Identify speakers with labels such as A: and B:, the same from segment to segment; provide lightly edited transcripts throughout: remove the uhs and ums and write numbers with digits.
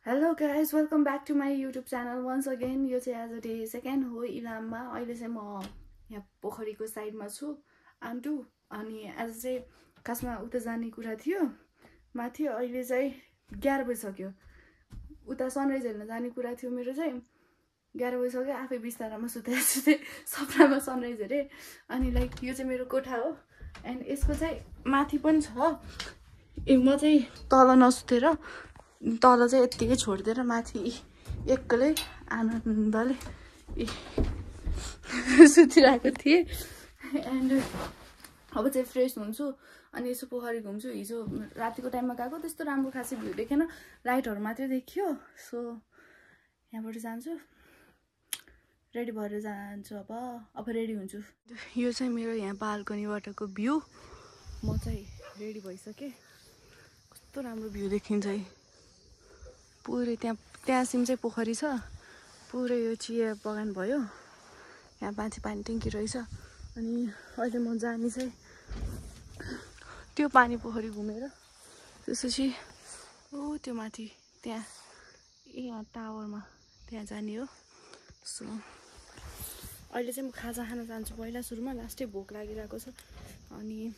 A: Hello guys, welcome back to my YouTube channel once again. यो चाहिँ आज day second हो इलाममा। अहिले चाहिँ म यहाँ पोखरीको साइडमा छु आन्टु। अनि आज चाहिँ खासमा उता जाने कुरा थियो माथि। अहिले चाहिँ 11 बजिसक्यो। उता सनराइज हेर्न जाने कुरा थियो मेरो चाहिँ। 11 बजिसक्यो, आफै बिस्तारामा सुते सपनामा सनराइज हेरे। अनि लाइक यो चाहिँ मेरो कोठा हो एन्ड यसको चाहिँ माथि पनि छ। म चाहिँ तल नसुतेर तल चाहिँ यत्तिकै छोडिदिएर माथि एक्लै आनन्दले सुतिरहेको थिएँ। एन्ड अब चाहिँ फ्रेस हुन्छु अनि यसो पोखरी घुम्छु। हिजो रातिको टाइममा गएको त्यस्तो राम्रो खासै भ्यू देखेन, लाइटहरू मात्रै देखियो। सो यहाँबाट जान्छु, रेडी भएर जान्छु। अब रेडी हुन्छु। यो चाहिँ मेरो यहाँ बाल्कनीबाटको भ्यू। म चाहिँ रेडी भइसकेँ। कस्तो राम्रो भ्यू देखिन्छ है पुरै। त्यहाँसिम चाहिँ पोखरी छ, पुरै यो चिया बगान भयो। यहाँ माथि पानी ट्याङ्की रहेछ। अनि अहिले म जाने चाहिँ त्यो पानी पोखरी घुमेर त्यसपछि त्यो माथि त्यहाँ यहाँ टावरमा त्यहाँ जाने हो। सो अहिले चाहिँ म खाजा खान जान्छु। पहिला सुरुमा लास्टै भोक लागिरहेको छ। अनि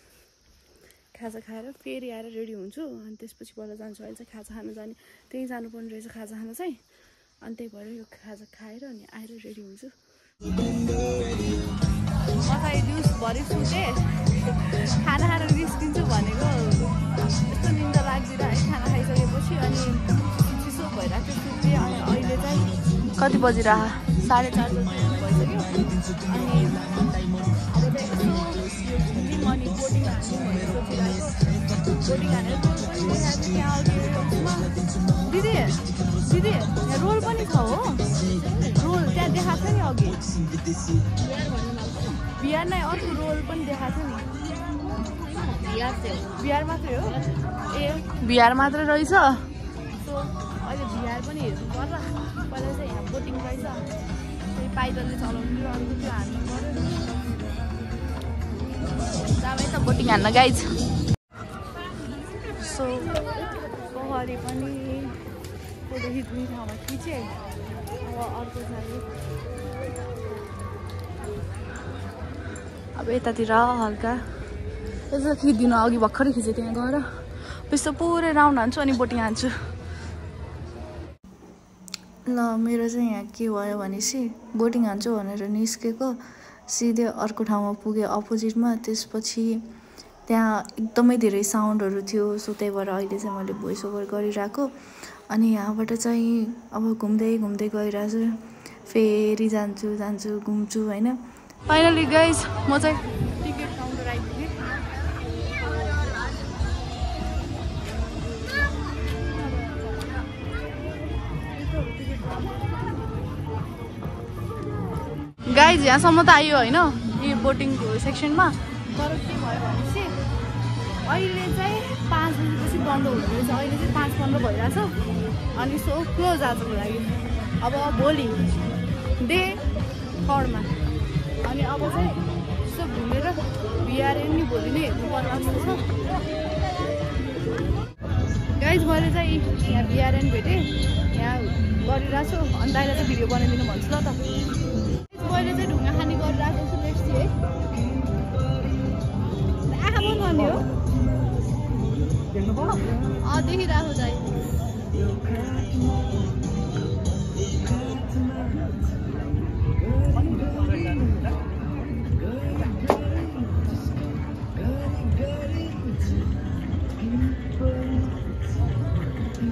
A: खाजा खाएर फेरि आएर रेडी हुन्छु अनि त्यसपछि बल्ल जान्छु। अहिले चाहिँ खाजा खान जाने, त्यहीँ जानुपर्ने रहेछ खाजा खान चाहिँ। अनि त्यही भएर यो खाजा खाएर अनि आएर रेडी हुन्छु। मलाई दिउँसभरि सुतेँ, खाना खाएर निस्किन्छु भनेको यस्तो निन्दा लाग्दिनँ है खाना खाइसकेपछि। अनि चिसो भइरहेको थियो सुतेँ। अनि अहिले चाहिँ कति बजिरह 4:30 भइसक्यो। अनि अब चाहिँ यसो अनि बोटिङ हान्छु भनेर सोचिरहेको। बोटिङ हानेर रोल पनि देखाएको त्यहाँ अघि। दिदी यहाँ रोल पनि छ हो। रोल त्यहाँ देखाएको छ नि अघि। बिहार नै अर्को रोल पनि देखाएको छ नि। बिहार मात्रै हो। ए बिहार मात्रै रहेछ। सो अहिले बिहार पनि हेर्नु पर्ला। पहिला चाहिँ यहाँ बोटिङ रहेछ, त्यही पाइदलले चलाउनु अनि त्यो हान्नु पर्यो। जामै त बोटिङ हान्न गाइज। सो पोखरी पनि कोदेखि दुई ठाउँमा खिचेँ। अब अर्को चाहिँ अब यतातिर हल्का यसो खिचिदिनु। अघि भर्खरै खिचेँ त्यहाँ गएर। त्यस्तो पुरै राउन्ड हान्छु अनि बोटिङ हान्छु। ल मेरो चाहिँ यहाँ के भयो भनेपछि बोटिङ हान्छु भनेर निस्केको, सिधै अर्को ठाउँमा पुगेँ अपोजिटमा। त्यसपछि त्यहाँ एकदमै धेरै साउन्डहरू थियो। सो त्यही भएर अहिले चाहिँ मैले भोइस ओभर गरिरहेको। अनि यहाँबाट चाहिँ अब घुम्दै घुम्दै गइरहेको छु। फेरि जान्छु घुम्छु होइन। फाइनली गाइज म चाहिँ टिकट काउन्टर आइपुगेँ। गाइज यहाँसम्म त आयो होइन यो बोटिङको सेक्सनमा। तर के भयो भनेपछि अहिले चाहिँ 5 बजेपछि बन्द हुँदो रहेछ। अहिले चाहिँ 5:15 भइरहेछ। अनि सो क्लोज आजको लागि। अब भोलि डे 3मा अनि अब चाहिँ यसो घुमेर बिहार नि भोलि नै हेर्नु पर्ला जस्तो छ। गाइज मैले चाहिँ यहाँ बिहार भेटेँ, यहाँ गरिरहेको छु। अनि दाइलाई चाहिँ भिडियो बनाइदिनु भन्छु ल त। मैले चाहिँ ढुङ्गा खाने गरिरहेको छु नेक्स्ट है। आँखा बन्द गर्ने हो। देखिरहेको चाहिँ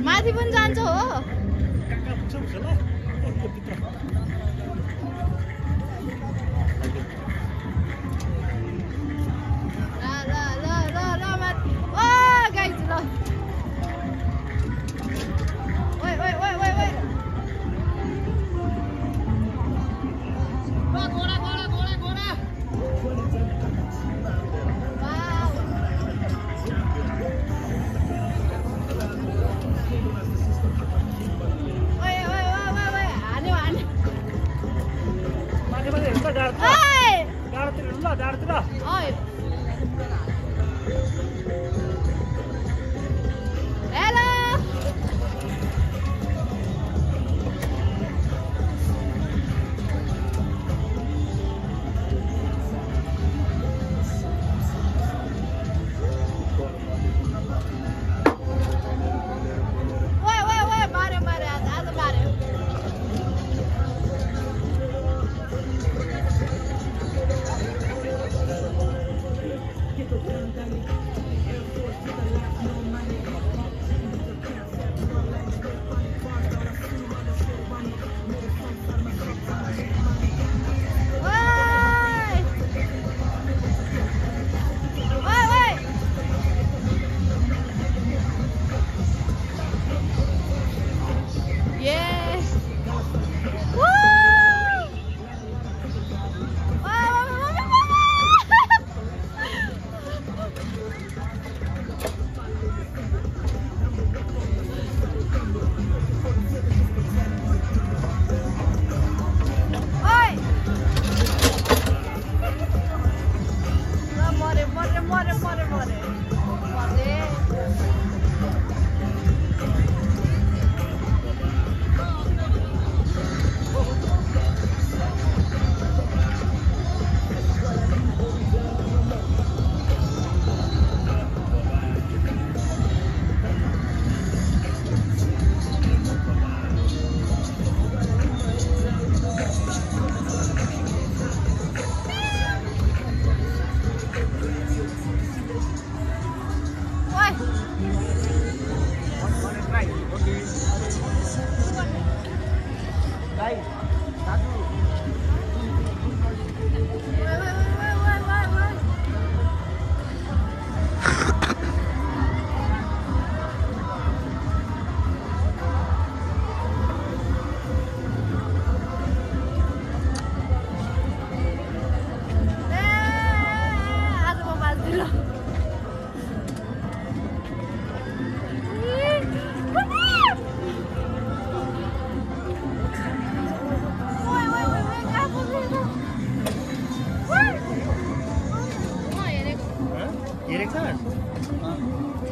A: माथि पनि जान्छ हो।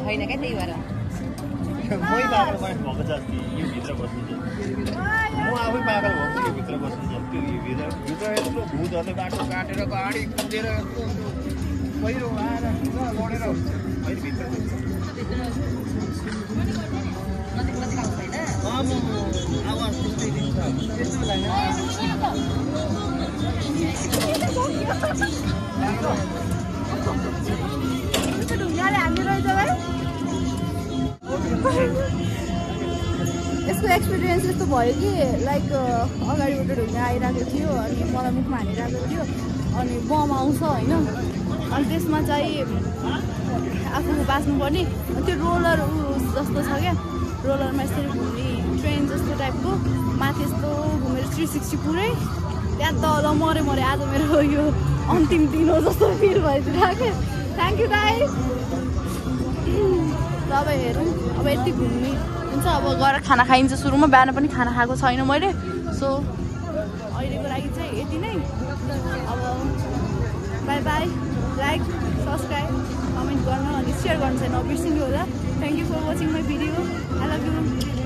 B: छैन क्या त्यही भएर
C: मै पागल भएको जति यो भित्र बस्नु म आफै पागल भएको यो भित्र बस्नु त्यो भित्र यत्रो भूतहरूले बाटो काटेर गाडी कुदेर पहिरो आएर लडेर अहिले भित्र आवाज त्यस्तै दिन्छ त्यस्तो लाग्यो
A: यसको एक्सपिरियन्स यस्तो भयो कि लाइक अगाडिबाट ढुङ्गा आइरहेको थियो अनि मलाई मुखमा हानिरहेको थियो अनि बम आउँछ होइन अनि त्यसमा चाहिँ आफू बाँच्नुपर्ने त्यो रोलर जस्तो छ क्या रोलरमा यसरी घुम्ने ट्रेन जस्तो टाइपको माथि यस्तो घुमेर 360 पुरै त्यहाँ तल मरे आज मेरो यो अन्तिम दिन हो जस्तो फिल भइदिरहेको क्या थ्याङ्क यू गाइस अब हेरौँ अब यति घुम्ने हुन्छ अब गएर खाना खाइन्छ सुरुमा बिहान पनि खाना खाएको छैन मैले सो अहिलेको लागि चाहिँ यति नै अब bye bye like subscribe comment गर्न अनि सेयर गर्नु चाहिँ नबिर्सिनु होला thank you for watching my video I love you